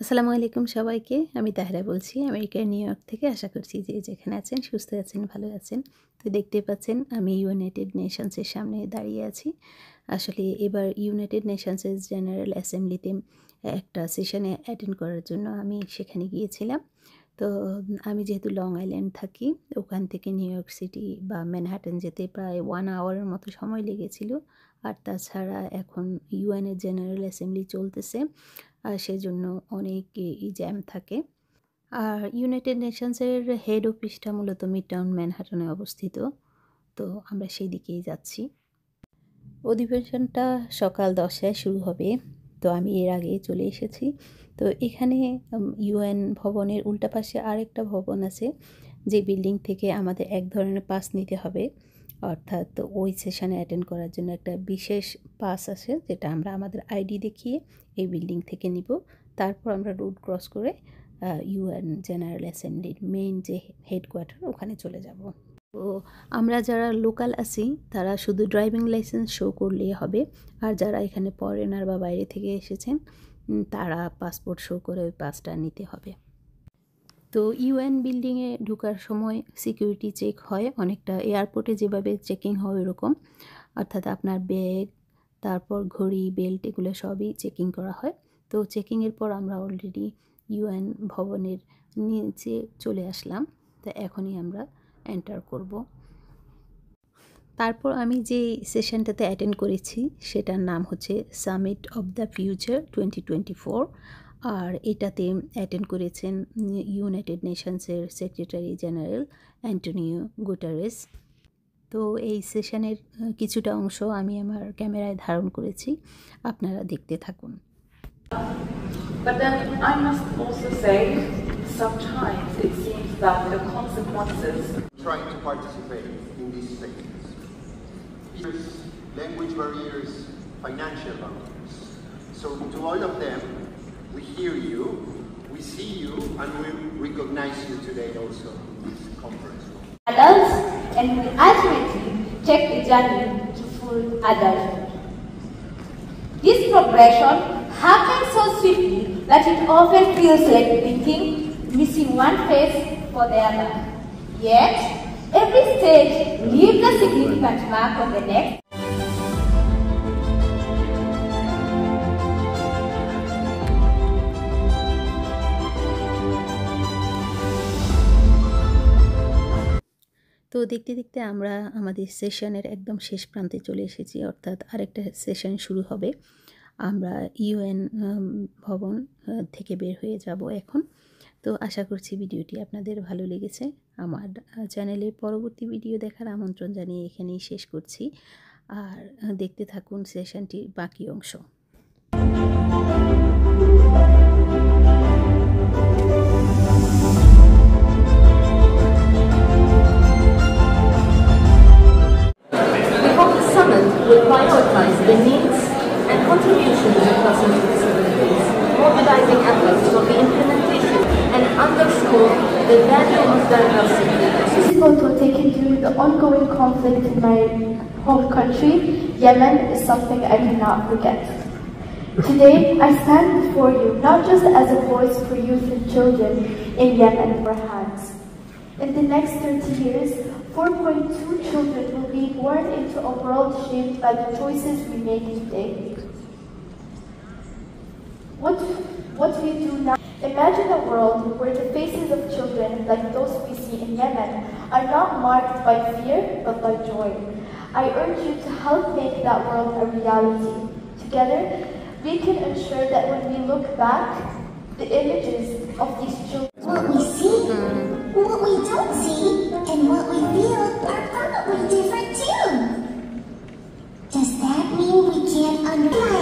আসসালামু আলাইকুম সবাইকে। আমি তাহরা বলছি আমেরিকার নিউ ইয়র্ক থেকে। আশা করছি যে যেখানে আছেন সুস্থ আছেন, ভালো আছেন। তো দেখতেই পাচ্ছেন আমি ইউনাইটেড নেশনসের সামনে দাঁড়িয়ে আছি। আসলে এবার ইউনাইটেড নেশনসের জেনারেল অ্যাসেম্বলিতে একটা সেশনে অ্যাটেন্ড করার জন্য আমি সেখানে গিয়েছিলাম। তো আমি যেহেতু লং আইল্যান্ড থাকি, ওখান থেকে নিউ ইয়র্ক সিটি বা ম্যানহাটন যেতে প্রায় 1 আওয়ারের মতো সময় লেগেছিল। আর তাছাড়া এখন ইউএনের জেনারেল অ্যাসেম্বলি চলতেছে। সেজন্য অনেক জ্যাম থাকে। আর ইউনাইটেড নেশনসের হেড অফিসটা মূলত মিডটাউন ম্যানহাটনে অবস্থিত। তো আমরা সেই দিকেই যাচ্ছি। অধিবেশনটা সকাল 10টায় শুরু হবে। তো আমি এর আগেই চলে এসেছি। তো এখানে ইউএন ভবনের উল্টা পাশে আরেকটা ভবন আছে, যে বিল্ডিং থেকে আমাদের এক ধরনের পাস নিতে হবে। অর্থাৎ ওই সেশনে অ্যাটেন্ড করার জন্য একটা বিশেষ পাস আছে, যেটা আমরা আমাদের আইডি দেখিয়ে এই বিল্ডিং থেকে নিব। তারপর আমরা রোড ক্রস করে ইউএন জেনারেল অ্যাসেম্বলির মেইন যে হেডকোয়ার্টার ওখানে চলে যাব। তো আমরা যারা লোকাল আছি তারা শুধু ড্রাইভিং লাইসেন্স শো করলেই হবে। আর যারা এখানে ফরেনার বা বাইরে থেকে এসেছেন তারা পাসপোর্ট শো করে ওই পাসটা নিতে হবে। তো ইউএন বিল্ডিংয়ে ঢোকার সময় সিকিউরিটি চেক হয় অনেকটা এয়ারপোর্টে যেভাবে চেকিং হয় ওরকম। অর্থাৎ আপনার ব্যাগ, তারপর ঘড়ি, বেল্ট, এগুলো সবই চেকিং করা হয়। তো চেকিংয়ের পর আমরা অলরেডি ইউএন ভবনের নিচে চলে আসলাম। তো এখনই আমরা এন্টার করব। তারপর আমি যে সেশনটাতে অ্যাটেন্ড করেছি সেটার নাম হচ্ছে সামিট অফ দ্য ফিউচার 2024। আর এটাতে অ্যাটেন্ড করেছেন ইউনাইটেড নেশনসের সেক্রেটারি জেনারেল অ্যান্টোনিও গুটারেস। তো এই সেশনের কিছুটা অংশ আমি আমার ক্যামেরায় ধারণ করেছি, আপনারা দেখতে থাকুন। But then I must also say, sometimes it seems that the consequences trying to participate in these sectors. There's language barriers, financial barriers. So to all of them, we hear you, we see you, and we recognize you today also in this conference. Adults, and we ultimately take the journey to full adulthood. This progression happens so swiftly that it often feels like blinking, missing one phase for the other. Yet, every stage leaves a significant mark on the next. তো দেখতে দেখতে আমরা আমাদের সেশনের একদম শেষ প্রান্তে চলে এসেছি, অর্থাৎ আরেকটা সেশন শুরু হবে। আমরা ইউএন ভবন থেকে বের হয়ে যাব এখন। তো আশা করছি ভিডিওটি আপনাদের ভালো লেগেছে। আমার চ্যানেলে পরবর্তী ভিডিও দেখার আমন্ত্রণ জানিয়ে এখানেই শেষ করছি। আর দেখতে থাকুন সেশনটির বাকি অংশ। Will prioritize the needs and contributions of customer facilities, mobilizing efforts for the implementation and underscore the value of diversity. This photo taken during the ongoing conflict in my home country, Yemen, is something I cannot forget. Today, I stand before you not just as a voice for youth and children in Yemen or hands. In the next 30 years, 4.2 children will be born into a world shaped by the choices we make today. What we do now, imagine a world where the faces of children, like those we see in Yemen, are not marked by fear, but by joy. I urge you to help make that world a reality. Together, we can ensure that when we look back, the images of these children, what we see, what we don't see, and what we feel are probably different too. Does that mean we can't understand?